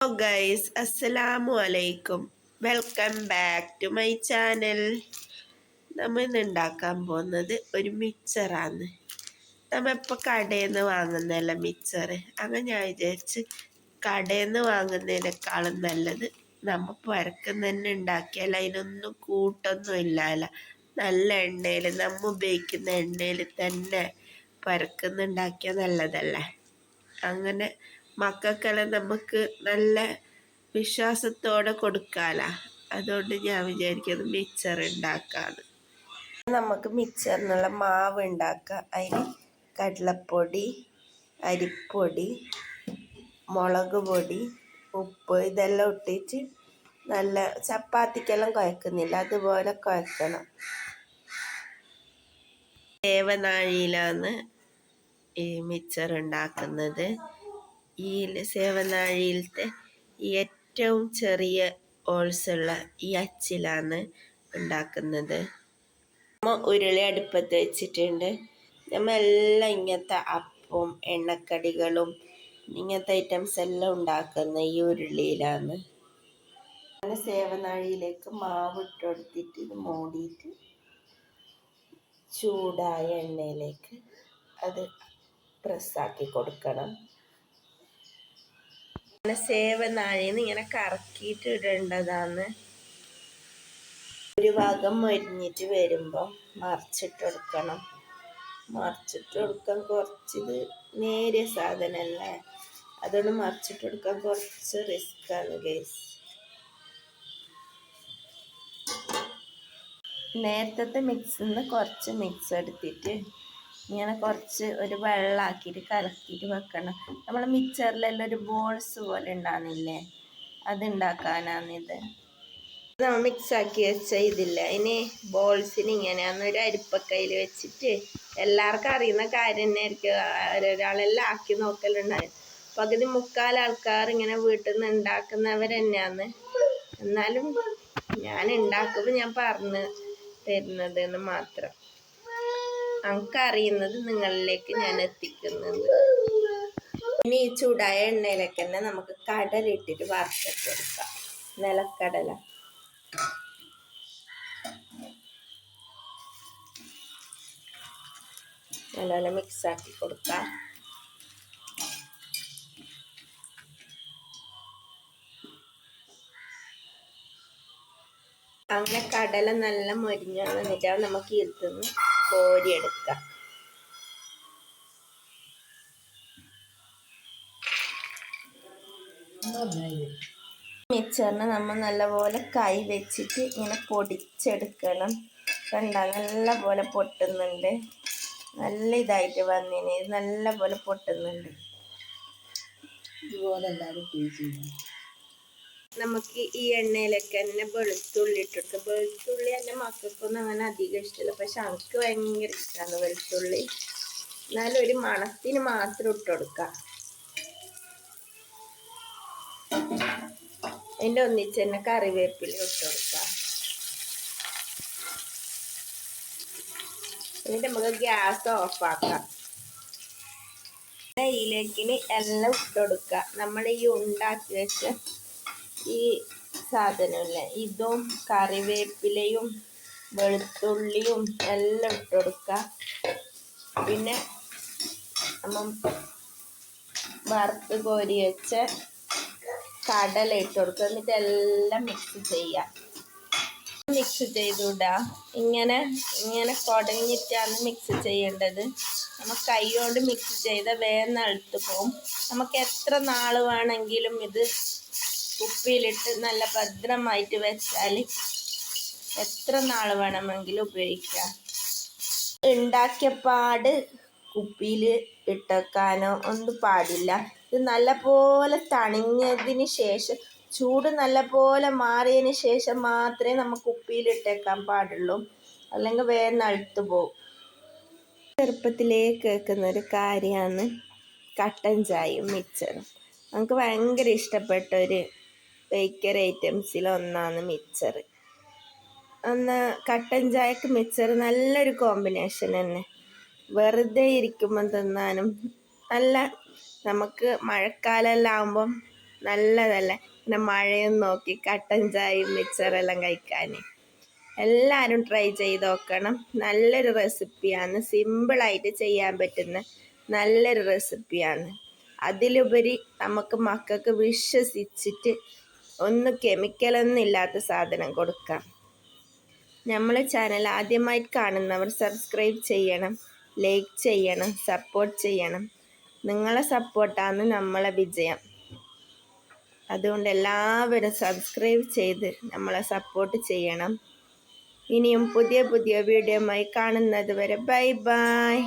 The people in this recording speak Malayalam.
ഹലോ ഗൈസ്, അസ്സലാമു അലൈക്കും. Welcome back to my channel. നമ്മൾ ഇന്ന് ഉണ്ടാക്കാൻ പോകുന്നത് ഒരു മിക്സറാണ്. നമ്മൾ ഇപ്പോൾ കടയിൽ നിന്ന് വാങ്ങുന്നതല്ല മിക്സർ. അങ്ങനെ ഞാൻ വിചാരിച്ച് കടയിൽ നിന്ന് വാങ്ങുന്നതിനേക്കാളും നല്ലത് നമ്മൾ പുരക്കുന്ന തന്നെ ഉണ്ടാക്കിയാൽ അതിനൊന്നും കൂട്ടൊന്നും ഇല്ലല്ലോ. നല്ല എണ്ണയിൽ നമ്മൾ ഉപയോഗിക്കുന്ന എണ്ണയിൽ തന്നെ പുരക്കുന്നുണ്ടാക്കിയാൽ നല്ലതല്ലേ. അങ്ങനെ മക്കൾക്കെല്ലാം നമുക്ക് നല്ല വിശ്വാസത്തോടെ കൊടുക്കാമല്ലോ. അതുകൊണ്ട് ഞാൻ വിചാരിക്കുന്നത് മിക്സർ ഉണ്ടാക്കാമെന്ന്. നമുക്ക് മിക്സറിനുള്ള മാവ് ഉണ്ടാക്കാം. അതിന് കടലപ്പൊടി, അരിപ്പൊടി, മുളക് പൊടി, ഉപ്പ് ഇതെല്ലാം ഇട്ടിട്ട് നല്ല ചപ്പാത്തിക്കെല്ലാം കുഴക്കുന്നില്ല അതുപോലെ കുഴക്കണം. സേവനാഴിയിലാണ് ഈ മിക്സർ ഉണ്ടാക്കുന്നത്. ഈ സേവനാഴിയിലത്തെ ഏറ്റവും ചെറിയ ഹോൾസുള്ള ഈ അച്ചിലാണ് ഉണ്ടാക്കുന്നത്. നമ്മൾ ഉരുളി അടുപ്പത്ത് വെച്ചിട്ടുണ്ട്. നമ്മളെല്ലാം ഇങ്ങനത്തെ അപ്പവും എണ്ണക്കടികളും ഇങ്ങനത്തെ ഐറ്റംസ് എല്ലാം ഉണ്ടാക്കുന്ന ഈ ഉരുളിയിലാണ്. അങ്ങനെ സേവനാഴിയിലേക്ക് മാവ് ഇട്ട് കൊടുത്തിട്ട് ഇത് മൂടിയിട്ട് ചൂടായ എണ്ണയിലേക്ക് അത് പ്രസ്സാക്കി കൊടുക്കണം. സേവനാഴിന്ന് ഇങ്ങനെ കറക്കിയിട്ട് ഇടേണ്ടതാണ്. ഒരു ഭാഗം മൊരിഞ്ഞിട്ട് വരുമ്പോൾ മറിച്ചിട്ട് കൊടുക്കണം. മറിച്ചിട്ട് കൊടുക്കാൻ കുറച്ചിത് നേരിയ സാധനമല്ലേ, അതുകൊണ്ട് മറിച്ചിട്ട് കൊടുക്കാൻ കുറച്ച് റിസ്ക്കാണ് ഗൈസ്. നേരത്തെ മിക്സിൽ നിന്ന് കുറച്ച് മിക്സ് എടുത്തിട്ട് ഇങ്ങനെ കുറച്ച് ഒരു വെള്ളമാക്കിയിട്ട് കലക്കിയിട്ട് വെക്കണം. നമ്മൾ മിക്സറിലെല്ലാം ഒരു ബോൾസ് പോലെ ഉണ്ടാകുന്നില്ലേ, അതുണ്ടാക്കാനാണിത്. നമ്മൾ മിക്സാക്കി വെച്ച ഇതില്ല, ഇനി ബോൾസിന് ഇങ്ങനെയാണ് ഒരു അരിപ്പക്കയിൽ വെച്ചിട്ട് എല്ലാവർക്കും അറിയുന്ന കാര്യം തന്നെ ആയിരിക്കും. ഒരാളെല്ലാം ആക്കി നോക്കലുണ്ടായിരുന്നു. പകുതി മുക്കാൽ ആൾക്കാർ ഇങ്ങനെ വീട്ടിൽ നിന്ന് ഉണ്ടാക്കുന്നവർ തന്നെയാണ്. എന്നാലും ഞാൻ ഉണ്ടാക്കുമ്പോൾ ഞാൻ പറഞ്ഞു തരുന്നത് എന്ന് മാത്രം. നമുക്കറിയുന്നത് നിങ്ങളിലേക്ക് ഞാൻ എത്തിക്കുന്നത്. ഇനി ഈ ചൂടായ എണ്ണയിലേക്ക് തന്നെ നമുക്ക് കടല ഇട്ടിട്ട് വറുത്തെടുക്കാം. നിലക്കടല നല്ലപോലെ മിക്സാക്കി കൊടുക്കാം. അങ്ങനെ കടല നല്ല മൊരിഞ്ഞ് വന്നിട്ടാണ് നമുക്ക് ഇരുത്തുനിന്ന് കോരിയെടുക്കാം. മിക്സറിന് നമ്മൾ നല്ലപോലെ കൈ വെച്ചിട്ട് ഇങ്ങനെ പൊടിച്ചെടുക്കണം. കണ്ട നല്ലപോലെ പൊട്ടുന്നുണ്ട്. നല്ല ഇതായിട്ട് വന്നിന്, നല്ലപോലെ പൊട്ടുന്നുണ്ട്. ഇതുപോലെ എല്ലാവരും നമുക്ക് ഈ എണ്ണയിലൊക്കെ തന്നെ വെളുത്തുള്ളി ഇട്ടെടുക്കാം. വെളുത്തുള്ളി എൻ്റെ മക്കൾക്കൊന്നും അങ്ങനെ അധികം ഇഷ്ടമില്ല, പക്ഷെ എനിക്ക് ഭയങ്കര ഇഷ്ടമാണ് വെളുത്തുള്ളി. എന്നാലും ഒരു മണത്തിന് മാത്രം ഇട്ടുകൊടുക്കാം. അതിൻ്റെ ഒന്നിച്ച് തന്നെ കറിവേപ്പില ഇട്ടുകൊടുക്കാം. എന്നിട്ട് നമുക്ക് ഗ്യാസ് ഓഫാക്കാം. ഇതിലേക്ക് എല്ലാം ഇട്ടുകൊടുക്കുക. നമ്മൾ ഈ ഉണ്ടാക്കി വെച്ച ഈ സാധനമില്ലേ, ഇതും കറിവേപ്പിലയും വെളുത്തുള്ളിയും എല്ലാം ഇട്ടുകൊടുക്കുക. പിന്നെ നമ്മൾ വറുത്ത് കോരി വെച്ച കടല ഇട്ട് കൊടുക്കുക. എന്നിട്ട് എല്ലാം മിക്സ് ചെയ്യുക. മിക്സ് ചെയ്തുവിടുക. ഇങ്ങനെ കുടഞ്ഞിട്ടാണ് മിക്സ് ചെയ്യേണ്ടത്. നമ്മൾ കൈ കൊണ്ട് മിക്സ് ചെയ്താൽ വേഗം അഴുത്ത് പോകും. നമുക്ക് എത്ര നാൾ വേണമെങ്കിലും ഇത് കുപ്പിയിലിട്ട് നല്ല ഭദ്രമായിട്ട് വെച്ചാൽ എത്ര നാൾ വേണമെങ്കിലും ഉപയോഗിക്കാം. ഉണ്ടാക്കിയപാട് കുപ്പിയിൽ ഇട്ടേക്കാനോ ഒന്നും പാടില്ല. ഇത് നല്ലപോലെ തണിഞ്ഞതിന് ശേഷം, ചൂട് നല്ലപോലെ മാറിയതിന് ശേഷം മാത്രമേ നമുക്ക് കുപ്പിയിലിട്ടേക്കാൻ പാടുള്ളൂ. അല്ലെങ്കിൽ വേഗം അഴുത്ത് പോകും. ചെറുപ്പത്തിലേ കേൾക്കുന്നൊരു കാര്യമാണ് കട്ടൻ ചായയും മിക്സറും. നമുക്ക് ഭയങ്കര ഇഷ്ടപ്പെട്ട ഒരു ബേക്കറി ഐറ്റംസിൽ ഒന്നാണ് മിക്സർ. കട്ടൻ ചായക്ക് മിക്സർ നല്ലൊരു കോമ്പിനേഷൻ തന്നെ. വെറുതെ ഇരിക്കുമ്പം തിന്നാനും നല്ല. നമുക്ക് മഴക്കാലമെല്ലാം ആകുമ്പം നല്ലതല്ലേ പിന്നെ മഴയും നോക്കി കട്ടൻ ചായയും മിച്ചറെല്ലാം കഴിക്കാൻ. എല്ലാവരും ട്രൈ ചെയ്ത് നോക്കണം. നല്ലൊരു റെസിപ്പിയാണ്, സിമ്പിളായിട്ട് ചെയ്യാൻ പറ്റുന്ന നല്ലൊരു റെസിപ്പിയാണ്. അതിലുപരി നമുക്ക് മക്കൾക്ക് വിശ്വസിച്ചിട്ട് ഒന്നും കെമിക്കലൊന്നും ഇല്ലാത്ത സാധനം കൊടുക്കാം. നമ്മളെ ചാനൽ ആദ്യമായിട്ട് കാണുന്നവർ സബ്സ്ക്രൈബ് ചെയ്യണം, ലൈക്ക് ചെയ്യണം, സപ്പോർട്ട് ചെയ്യണം. നിങ്ങളെ സപ്പോർട്ടാണ് നമ്മളെ വിജയം. അതുകൊണ്ട് എല്ലാവരും സബ്സ്ക്രൈബ് ചെയ്ത് നമ്മളെ സപ്പോർട്ട് ചെയ്യണം. ഇനിയും പുതിയ പുതിയ വീഡിയോയുമായി കാണുന്നത് വരെ ബൈ ബൈ.